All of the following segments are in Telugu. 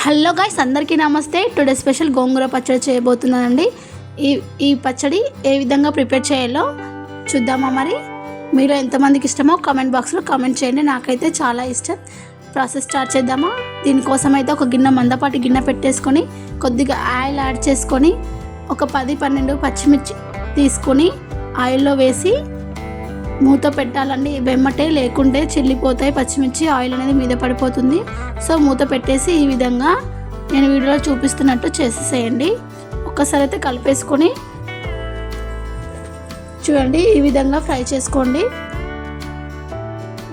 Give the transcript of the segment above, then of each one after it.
హలో గాయ్స్, అందరికీ నమస్తే. టుడే స్పెషల్ గోంగూర పచ్చడి చేయబోతున్నానండి. ఈ పచ్చడి ఏ విధంగా ప్రిపేర్ చేయాలో చూద్దామా? మరి మీలో ఎంతమందికి ఇష్టమో కామెంట్ బాక్స్లో కామెంట్ చేయండి. నాకైతే చాలా ఇష్టం. ప్రాసెస్ స్టార్ట్ చేద్దామా? దీనికోసం అయితే ఒక గిన్నె మందపాటి గిన్నె పెట్టేసుకొని కొద్దిగా ఆయిల్ యాడ్ చేసుకొని ఒక 10-12 పచ్చిమిర్చి తీసుకొని ఆయిల్లో వేసి మూత పెట్టాలండి. వెమ్మటే, లేకుంటే చిల్లిపోతాయి పచ్చిమిర్చి, ఆయిల్ అనేది మీద పడిపోతుంది. సో మూత పెట్టేసి ఈ విధంగా నేను వీడియోలో చూపిస్తున్నట్టు చేసేసేయండి. ఒక్కసారి అయితే కలిపేసుకొని చూడండి, ఈ విధంగా ఫ్రై చేసుకోండి.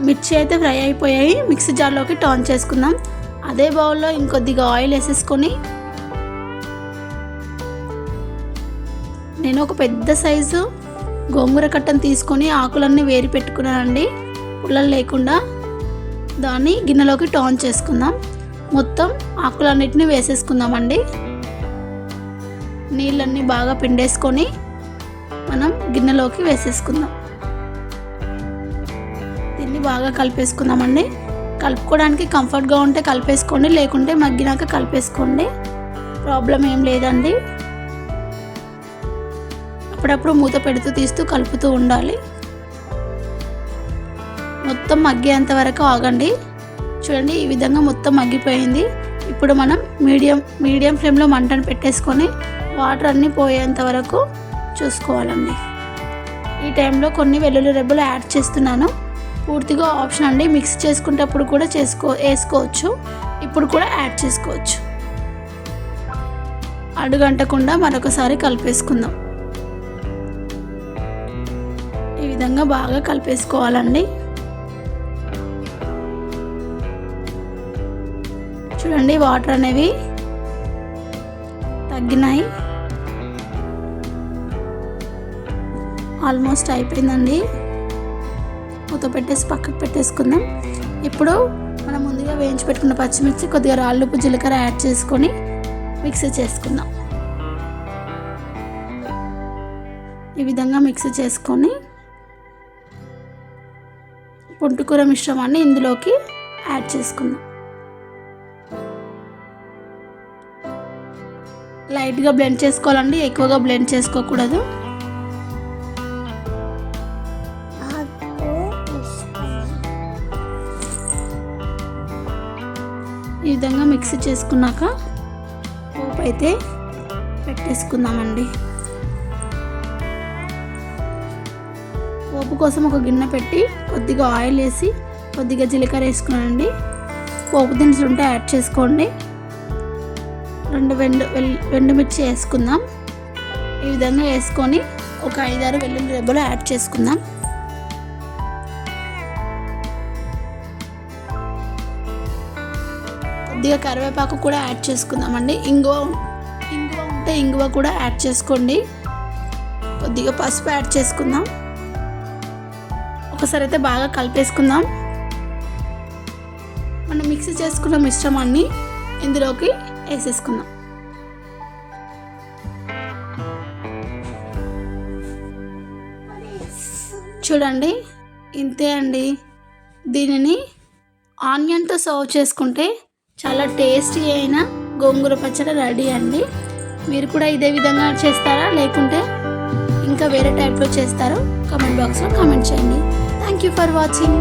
మిర్చి అయితే ఫ్రై అయిపోయాయి. మిక్సీ జార్లోకి టర్న్ చేసుకుందాం. అదే బౌల్లో ఇంకొద్దిగా ఆయిల్ వేసేసుకొని నేను ఒక పెద్ద సైజు గోంగూర కట్టను తీసుకొని ఆకులన్నీ వేరి పెట్టుకున్నానండి, పుల్లలు లేకుండా. దాన్ని గిన్నెలోకి టర్న్ చేసుకుందాం. మొత్తం ఆకులన్నిటిని వేసేసుకుందామండి. నీళ్ళన్నీ బాగా పిండేసుకొని మనం గిన్నెలోకి వేసేసుకుందాం. దీన్ని బాగా కలిపేసుకుందామండి. కలుపుకోవడానికి కంఫర్ట్గా ఉంటే కలిపేసుకోండి, లేకుంటే మగ్గినాక కలిపేసుకోండి, ప్రాబ్లం ఏం లేదండి. అప్పుడప్పుడు మూత పెడుతూ తీస్తూ కలుపుతూ ఉండాలి. మొత్తం మగ్గేంత వరకు ఆగండి. చూడండి, ఈ విధంగా మొత్తం మగ్గిపోయింది. ఇప్పుడు మనం మీడియం ఫ్లేమ్లో మంటను పెట్టేసుకొని వాటర్ అన్నీ పోయేంత వరకు చూసుకోవాలండి. ఈ టైంలో కొన్ని వెల్లుల్లి రెబ్బలు యాడ్ చేస్తున్నాను. పూర్తిగా ఆప్షన్ అండి. మిక్స్ చేసుకునేటప్పుడు కూడా వేసుకోవచ్చు, ఇప్పుడు కూడా యాడ్ చేసుకోవచ్చు. అడుగంటకుండా మరొకసారి కలిపేసుకుందాం. ఈ విధంగా బాగా కలిపేసుకోవాలండి. చూడండి, వాటర్ అనేవి తగ్గినాయి. ఆల్మోస్ట్ అయిపోయిందండి. మూత పెట్టేసి పక్కకు పెట్టేసుకుందాం. ఇప్పుడు మనం ముందుగా వేయించి పెట్టుకున్న పచ్చిమిర్చి, కొద్దిగా రాళ్ళుప్పు, జీలకర్ర యాడ్ చేసుకొని మిక్సీ చేసుకుందాం. ఈ విధంగా మిక్సీ చేసుకొని పుంటుకూర మిశ్రమాన్ని ఇందులోకి యాడ్ చేసుకుందాం. లైట్గా బ్లెండ్ చేసుకోవాలండి, ఎక్కువగా బ్లెండ్ చేసుకోకూడదు. ఈ విధంగా మిక్సీ చేసుకున్నాక పోపు అయితే పెట్టేసుకుందామండి. పోపు కోసం ఒక గిన్నె పెట్టి కొద్దిగా ఆయిల్ వేసి కొద్దిగా జీలకర్ర వేసుకున్నానండి. పోపు దినుసులు ఉంటే యాడ్ చేసుకోండి. 2 ఎండుమిర్చి వేసుకుందాం. ఈ విధంగా వేసుకొని ఒక 5-6 వెల్లుల్లి రెబ్బలు యాడ్ చేసుకుందాం. కొద్దిగా కరివేపాకు కూడా యాడ్ చేసుకుందామండి. ఇంగువ ఉంటే ఇంగువ కూడా యాడ్ చేసుకోండి. కొద్దిగా పసుపు యాడ్ చేసుకుందాం. ఒకసారి అయితే బాగా కలిపేసుకుందాం. మనం మిక్సీ చేసుకున్న మిశ్రమాన్ని ఇందులోకి వేసేసుకుందాం. చూడండి, ఇంతే అండి. దీనిని ఆనియన్తో సర్వ్ చేసుకుంటే చాలా టేస్టీ అయిన గోంగూర పచ్చడి రెడీ అండి. మీరు కూడా ఇదే విధంగా చేస్తారా, లేకుంటే ఇంకా వేరే టైప్లో చేస్తారో కామెంట్ బాక్స్లో కామెంట్ చేయండి. Thank you for watching.